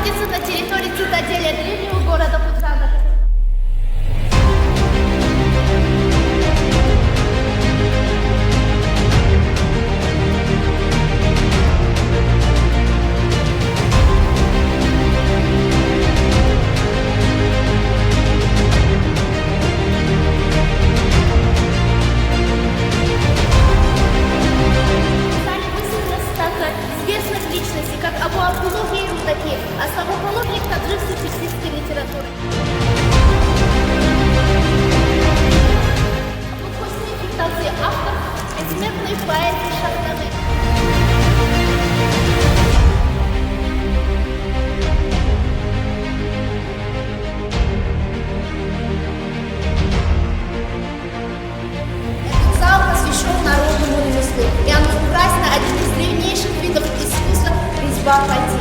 находится на территории цитадели древнего города Пуцана. Известных личностей, как Абу Абдуллах и Рутаки, основоположник таджикско-чеченской литературы. Абу Хосни Фиктази, автор бессмертной поэзии Шахнаме. Этот зал посвящен народному ремеслу, и оно украсено одним из древнейших видов искусства — резьба по